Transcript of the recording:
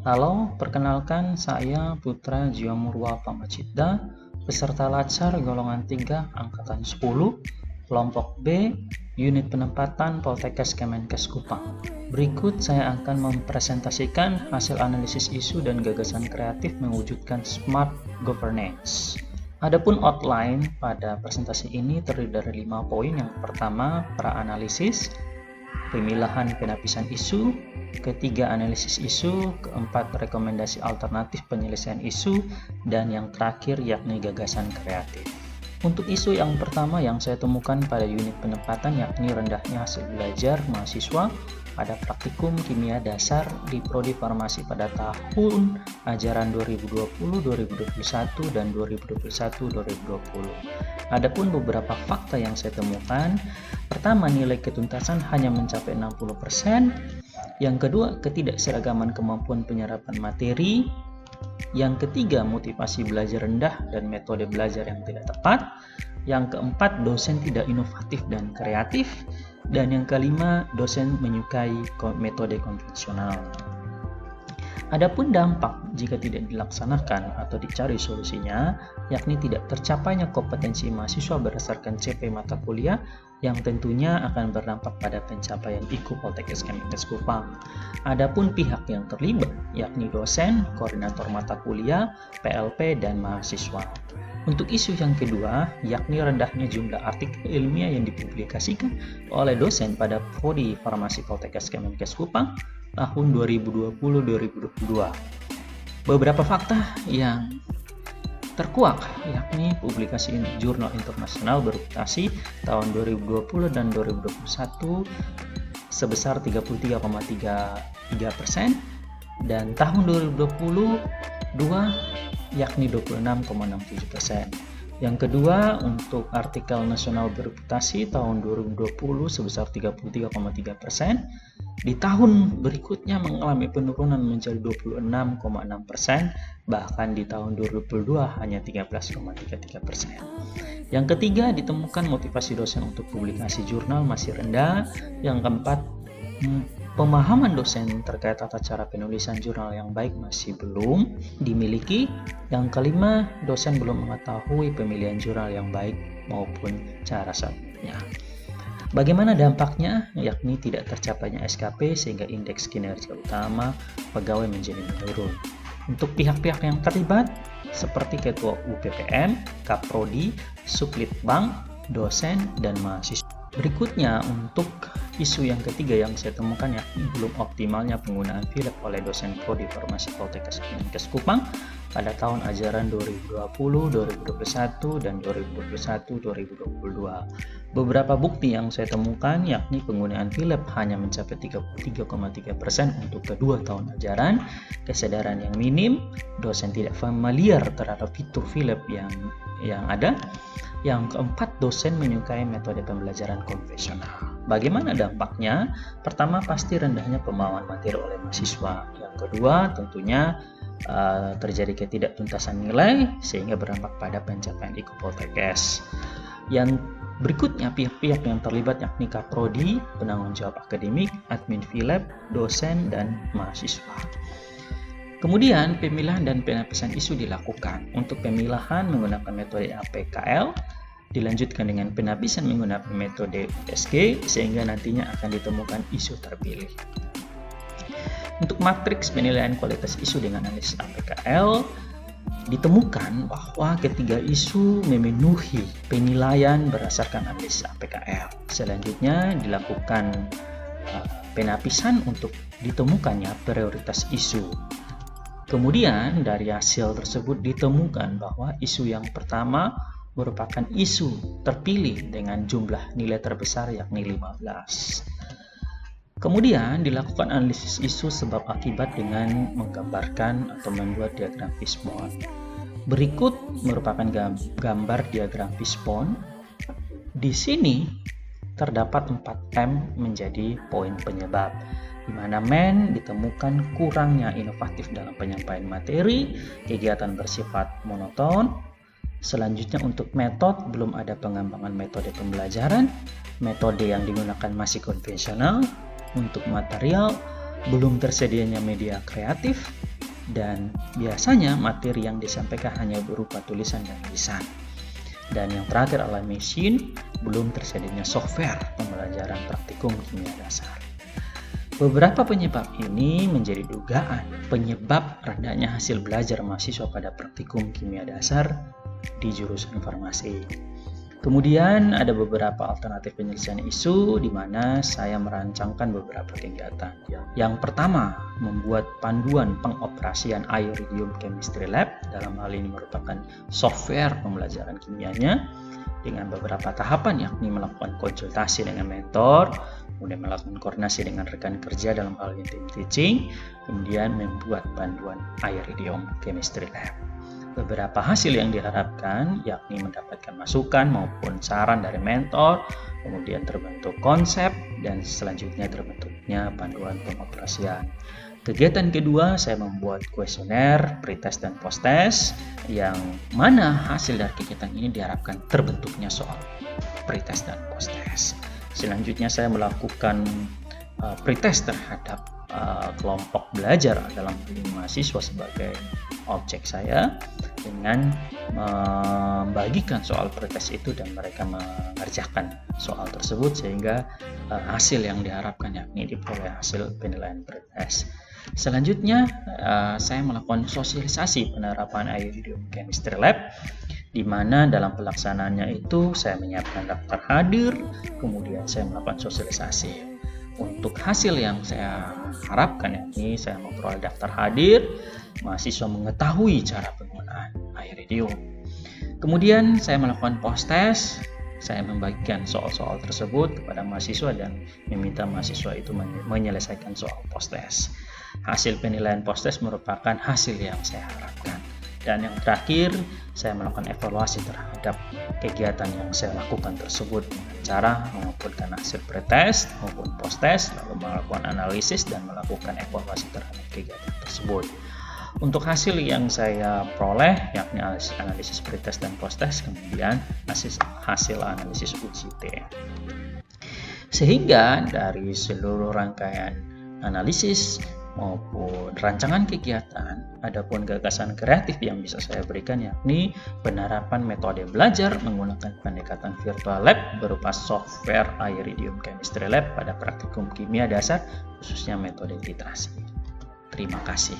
Halo, perkenalkan saya Putra Jiomurwa Pamacita, peserta Lacar golongan 3 angkatan 10, kelompok B, unit penempatan Poltekkes Kemenkes Kupang. Berikut saya akan mempresentasikan hasil analisis isu dan gagasan kreatif mewujudkan smart governance. Adapun outline pada presentasi ini terdiri dari 5 poin. Yang pertama, pra-analisis, pemilahan penapisan isu, ketiga analisis isu, keempat rekomendasi alternatif penyelesaian isu, dan yang terakhir yakni gagasan kreatif. Untuk isu yang pertama yang saya temukan pada unit penempatan yakni rendahnya hasil belajar mahasiswa pada praktikum kimia dasar di Prodi Farmasi pada tahun ajaran 2020-2021 dan 2021-2020. Adapun beberapa fakta yang saya temukan, pertama, nilai ketuntasan hanya mencapai 60%, yang kedua, ketidakseragaman kemampuan penyerapan materi, yang ketiga, motivasi belajar rendah dan metode belajar yang tidak tepat, yang keempat, dosen tidak inovatif dan kreatif, dan yang kelima, dosen menyukai metode konvensional. Adapun dampak jika tidak dilaksanakan atau dicari solusinya, yakni tidak tercapainya kompetensi mahasiswa berdasarkan CP mata kuliah yang tentunya akan berdampak pada pencapaian IKU Poltekkes Kemenkes Kupang. Adapun pihak yang terlibat, yakni dosen, koordinator mata kuliah, PLP, dan mahasiswa. Untuk isu yang kedua, yakni rendahnya jumlah artikel ilmiah yang dipublikasikan oleh dosen pada Prodi Farmasi Poltekkes Kemenkes Kupang tahun 2020-2022. Beberapa fakta yang terkuak yakni publikasi jurnal internasional bereputasi tahun 2020 dan 2021 sebesar 33,33% dan tahun 2022 yakni 26,67%. Yang kedua, untuk artikel nasional bereputasi tahun 2020 sebesar 33,3%, di tahun berikutnya mengalami penurunan menjadi 26,6%, bahkan di tahun 2022 hanya 13,33%. Yang ketiga, ditemukan motivasi dosen untuk publikasi jurnal masih rendah. Yang keempat, pemahaman dosen terkait tata cara penulisan jurnal yang baik masih belum dimiliki. Yang kelima, dosen belum mengetahui pemilihan jurnal yang baik maupun cara submitnya. Bagaimana dampaknya? Yakni tidak tercapainya SKP sehingga indeks kinerja utama pegawai menjadi menurun. Untuk pihak-pihak yang terlibat seperti Ketua UPPM, Kaprodi, Sublitbang, dosen, dan mahasiswa. Berikutnya, untuk isu yang ketiga yang saya temukan yakni belum optimalnya penggunaan Philep oleh dosen Prodi Farmasi Poltekkes Kemenkes Kupang pada tahun ajaran 2020, 2021, dan 2021-2022. Beberapa bukti yang saya temukan yakni penggunaan Philep hanya mencapai 33,3% untuk kedua tahun ajaran, kesadaran yang minim, dosen tidak familiar terhadap fitur Philep yang ada. Yang keempat, dosen menyukai metode pembelajaran konvensional. Bagaimana dampaknya? Pertama, pasti rendahnya pemahaman materi oleh mahasiswa. Yang kedua, tentunya terjadi ketidaktuntasan nilai sehingga berdampak pada pencapaian IKU Poltekkes. Yang berikutnya, pihak-pihak yang terlibat yakni Kaprodi, penanggung jawab akademik, admin Philep, dosen, dan mahasiswa. Kemudian, pemilahan dan penapisan isu dilakukan. Untuk pemilahan menggunakan metode APKL, dilanjutkan dengan penapisan menggunakan metode USG, sehingga nantinya akan ditemukan isu terpilih. Untuk matriks penilaian kualitas isu dengan analisis APKL, ditemukan bahwa ketiga isu memenuhi penilaian berdasarkan analisis APKL. Selanjutnya dilakukan penapisan untuk ditemukannya prioritas isu. Kemudian dari hasil tersebut ditemukan bahwa isu yang pertama merupakan isu terpilih dengan jumlah nilai terbesar yakni 15. Kemudian dilakukan analisis isu sebab akibat dengan menggambarkan atau membuat diagram fishbone. Berikut merupakan gambar diagram fishbone. Di sini terdapat 4M menjadi poin penyebab, di mana ditemukan kurangnya inovatif dalam penyampaian materi, kegiatan bersifat monoton. Selanjutnya untuk metode, belum ada pengembangan metode pembelajaran, metode yang digunakan masih konvensional. Untuk material, belum tersedianya media kreatif. dan biasanya materi yang disampaikan hanya berupa tulisan dan lisan. Dan yang terakhir adalah mesin, belum tersedianya software pembelajaran praktikum kimia dasar. Beberapa penyebab ini menjadi dugaan penyebab rendahnya hasil belajar mahasiswa pada praktikum kimia dasar di jurusan farmasi. Kemudian ada beberapa alternatif penyelesaian isu di mana saya merancangkan beberapa kegiatan. Yang pertama, membuat panduan pengoperasian Iridium Chemistry Lab, dalam hal ini merupakan software pembelajaran kimianya, dengan beberapa tahapan, yakni melakukan konsultasi dengan mentor, kemudian melakukan koordinasi dengan rekan kerja dalam hal ini tim teaching, kemudian membuat panduan Iridium Chemistry Lab. Beberapa hasil yang diharapkan yakni mendapatkan masukan maupun saran dari mentor, kemudian terbentuk konsep, dan selanjutnya terbentuknya panduan pengoperasian. Kegiatan kedua, saya membuat kuesioner, pretest dan posttest, yang mana hasil dari kegiatan ini diharapkan terbentuknya soal pretest dan posttest. Selanjutnya saya melakukan pretest terhadap kelompok belajar dalam mahasiswa sebagai objek saya, dengan membagikan soal pretest itu dan mereka mengerjakan soal tersebut sehingga hasil yang diharapkan yakni diperoleh hasil penilaian pretest. Selanjutnya saya melakukan sosialisasi penerapan Iridium Chemistry Lab, di mana dalam pelaksanaannya itu saya menyiapkan daftar hadir, kemudian saya melakukan sosialisasi. Untuk hasil yang saya harapkan yakni saya memperoleh daftar hadir, mahasiswa mengetahui cara penggunaan Iridium. Kemudian saya melakukan posttest, saya membagikan soal-soal tersebut kepada mahasiswa dan meminta mahasiswa itu menyelesaikan soal posttest. Hasil penilaian posttest merupakan hasil yang saya harapkan. Dan yang terakhir, saya melakukan evaluasi terhadap kegiatan yang saya lakukan tersebut dengan cara mengumpulkan hasil pretest maupun posttest, lalu melakukan analisis dan melakukan evaluasi terhadap kegiatan tersebut. Untuk hasil yang saya peroleh, yakni analisis pretest dan posttest, kemudian hasil analisis UJT. Sehingga dari seluruh rangkaian analisis maupun rancangan kegiatan, adapun gagasan kreatif yang bisa saya berikan yakni penerapan metode belajar menggunakan pendekatan virtual lab berupa software Iridium Chemistry Lab pada praktikum kimia dasar, khususnya metode titrasi. Terima kasih.